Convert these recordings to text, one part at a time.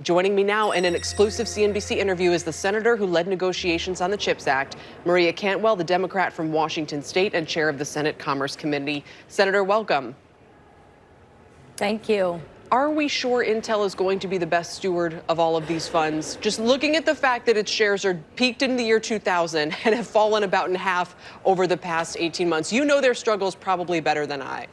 Joining me now in an exclusive CNBC interview is the senator who led negotiations on the CHIPS Act, Maria Cantwell, the Democrat from Washington State and chair of the Senate Commerce Committee. Senator, welcome. Thank you. Are we sure Intel is going to be the best steward of all of these funds? Just looking at the fact that its shares are peaked in the year 2000 and have fallen about in half over the past 18 months. You know their struggles probably better than I.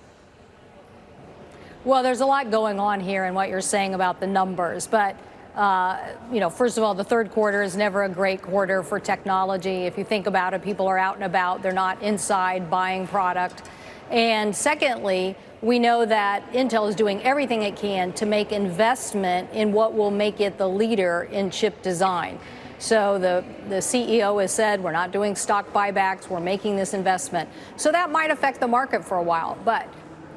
Well, there's a lot going on here in what you're saying about the numbers. But, first of all, the third quarter is never a great quarter for technology. If you think about it, people are out and about. They're not inside buying product. And secondly, we know that Intel is doing everything it can to make investment in what will make it the leader in chip design. So the CEO has said, we're not doing stock buybacks, we're making this investment. So that might affect the market for a while. But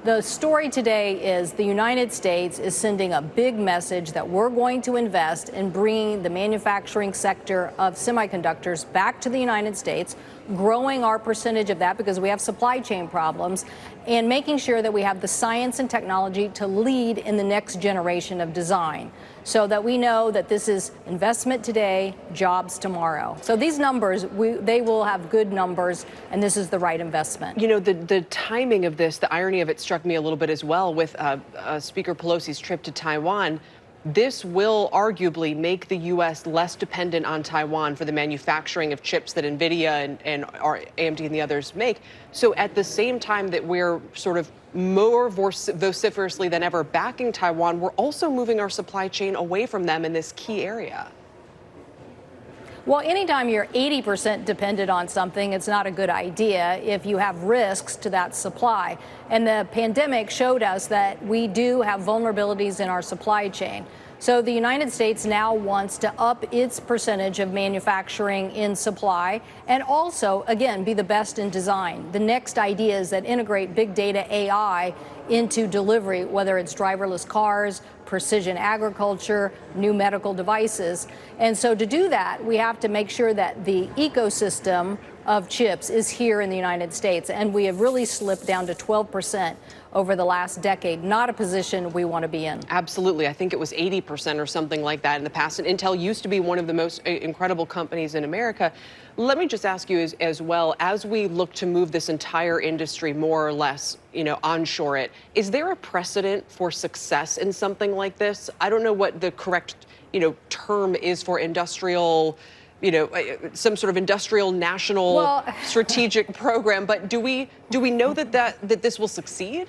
the story today is the United States is sending a big message that we're going to invest in bringing the manufacturing sector of semiconductors back to the United States, growing our percentage of that because we have supply chain problems, and making sure that we have the science and technology to lead in the next generation of design, so that we know that this is investment today, jobs tomorrow. So these numbers, they will have good numbers, and this is the right investment. You know, the timing of this, the irony of it struck me a little bit as well with Speaker Pelosi's trip to Taiwan. This will arguably make the U.S. less dependent on Taiwan for the manufacturing of chips that NVIDIA and AMD and the others make. So at the same time that we're sort of more vociferously than ever backing Taiwan, we're also moving our supply chain away from them in this key area. Well, anytime you're 80% dependent on something, it's not a good idea if you have risks to that supply. And the pandemic showed us that we do have vulnerabilities in our supply chain. So the United States now wants to up its percentage of manufacturing in supply and also, again, be the best in design. The next ideas that integrate big data AI into delivery, whether it's driverless cars, precision agriculture, new medical devices. And so to do that, we have to make sure that the ecosystem of chips is here in the United States. And we have really slipped down to 12% over the last decade, not a position we want to be in. Absolutely. I think it was 80% or something like that in the past. And Intel used to be one of the most incredible companies in America. Let me just ask you as well, as we look to move this entire industry more or less, onshore it, is there a precedent for success in something like this? I don't know what the correct, term is for industrial, some sort of industrial national strategic program, but do we know that this will succeed?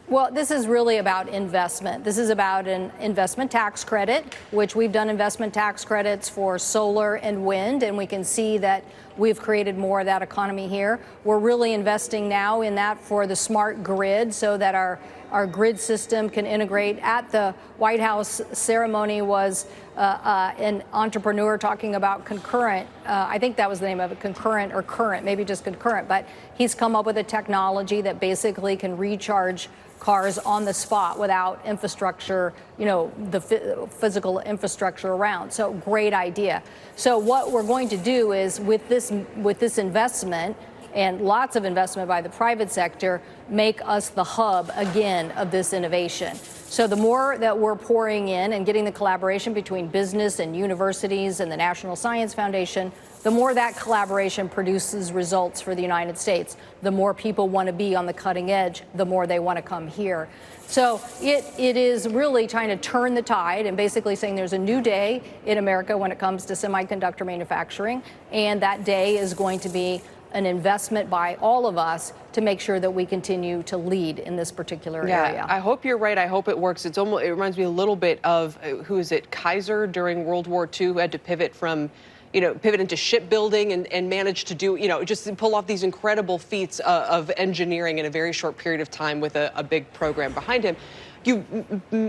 Well, this is really about investment. This is about an investment tax credit, which we've done investment tax credits for solar and wind, and we can see that we've created more of that economy here. We're really investing now in that for the smart grid so that our grid system can integrate. At the White House ceremony was an entrepreneur talking about concurrent. I think that was the name of it, concurrent or current, maybe just concurrent. But he's come up with a technology that basically can recharge cars on the spot without infrastructure, the physical infrastructure around. So great idea. So what we're going to do is with this investment, and lots of investment by the private sector, make us the hub again of this innovation. So the more that we're pouring in and getting the collaboration between business and universities and the National Science Foundation, the more that collaboration produces results for the United States. The more people want to be on the cutting edge, the more they want to come here. So it is really trying to turn the tide and basically saying there's a new day in America when it comes to semiconductor manufacturing, and that day is going to be an investment by all of us to make sure that we continue to lead in this particular area. I hope you're right. I hope it works. It reminds me a little bit of, who is it, Kaiser during World War II, who had to pivot from, pivot into shipbuilding and managed to do, just pull off these incredible feats of engineering in a very short period of time with a big program behind him. You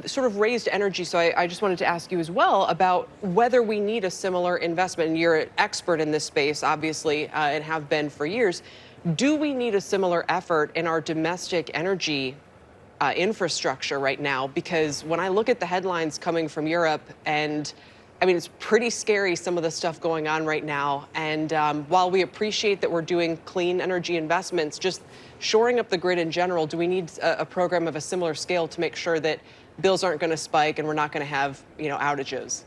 sort of raised energy, so I just wanted to ask you as well about whether we need a similar investment. And you're an expert in this space, obviously, and have been for years. Do we need a similar effort in our domestic energy infrastructure right now? Because when I look at the headlines coming from Europe, and I mean, it's pretty scary, some of the stuff going on right now. And while we appreciate that we're doing clean energy investments, just shoring up the grid in general, do we need a program of a similar scale to make sure that bills aren't going to spike and we're not going to have, outages?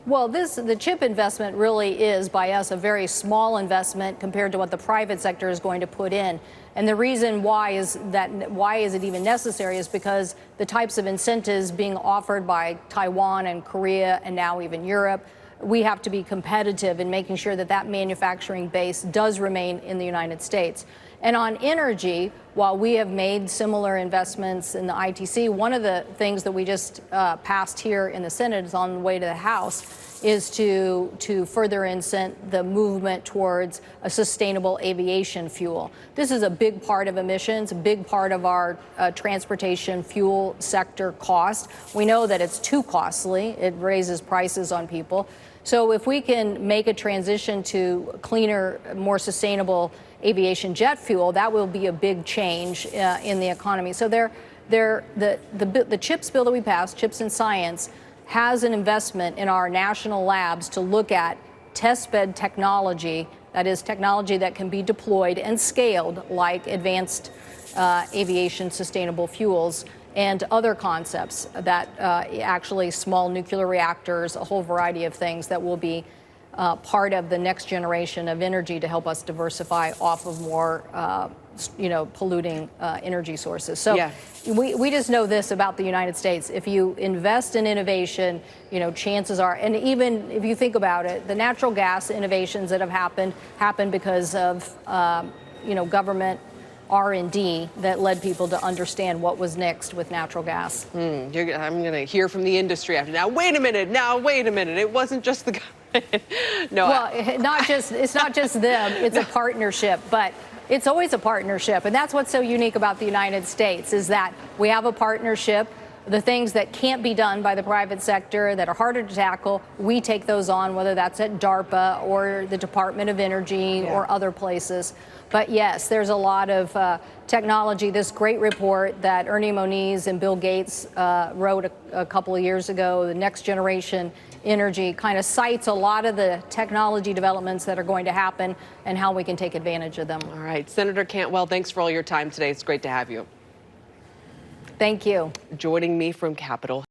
Well, the chip investment really is, by us, a very small investment compared to what the private sector is going to put in. And the reason why is it even necessary is because the types of incentives being offered by Taiwan and Korea and now even Europe, we have to be competitive in making sure that that manufacturing base does remain in the United States. And on energy, while we have made similar investments in the ITC, one of the things that we just passed here in the Senate is on the way to the House is to further incent the movement towards a sustainable aviation fuel. This is a big part of emissions, a big part of our transportation fuel sector cost. We know that it's too costly. It raises prices on people. So if we can make a transition to cleaner, more sustainable aviation jet fuel, that will be a big change in the economy. So the CHIPS bill that we passed, CHIPS and Science, has an investment in our national labs to look at test bed technology, that is technology that can be deployed and scaled like advanced aviation sustainable fuels and other concepts that actually small nuclear reactors, a whole variety of things that will be part of the next generation of energy to help us diversify off of more, polluting energy sources. So yeah. we just know this about the United States. If you invest in innovation, chances are, and even if you think about it, the natural gas innovations that have happened because of, government R&D that led people to understand what was next with natural gas. I'm going to hear from the industry after. Now, wait a minute. It wasn't just the government. No. Well, it's not just them. It's a partnership, but it's always a partnership. And that's what's so unique about the United States is that we have a partnership. The things that can't be done by the private sector that are harder to tackle, we take those on, whether that's at DARPA or the Department of Energy or other places. But yes, there's a lot of technology. This great report that Ernie Moniz and Bill Gates wrote a couple of years ago, the Next Generation Energy, kind of cites a lot of the technology developments that are going to happen and how we can take advantage of them. All right, Senator Cantwell, thanks for all your time today. It's great to have you. Thank you. Joining me from Capitol